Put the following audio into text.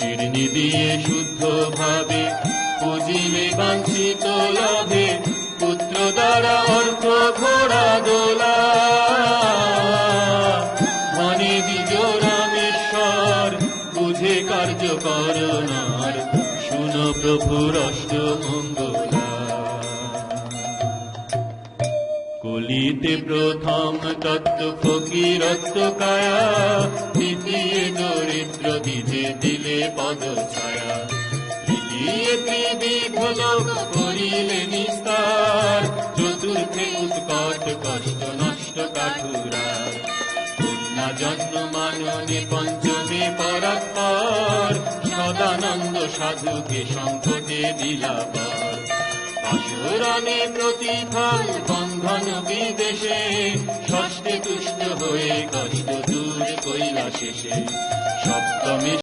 শিরনি দিয়ে শুদ্ধ ভাবে পুজিলে বাঞ্ছিত লাভে, পুত্র দ্বারা অর্থ ঘোড়া দোলা। মনে বীজ রামেশ্বর বুঝে কার্য করনার, শুনো প্রভুর অষ্টমঙ্গলা। কলিতে প্রথম তত্ত্ব ফকিরত্ব কায়া, দ্বিতীয় দরিদ্র দ্বিজে দিলে পদ ছায়া। তৃতীয় ত্রিবিধ লোক করিলে নিস্তার, চতুর্থে উৎকট কষ্ট নষ্ট কাঠুরার। কন্যা জন্ম মাননে পঞ্চমে পরাৎপর, সদানন্দ সাধুকে সংকটে দিলা পর। আসুরানে প্রতিফল বন্ধন বিদেশে, ষষ্ঠে তুষ্ট হয়ে কষ্ট দূর কৈলাসে। সপ্তমে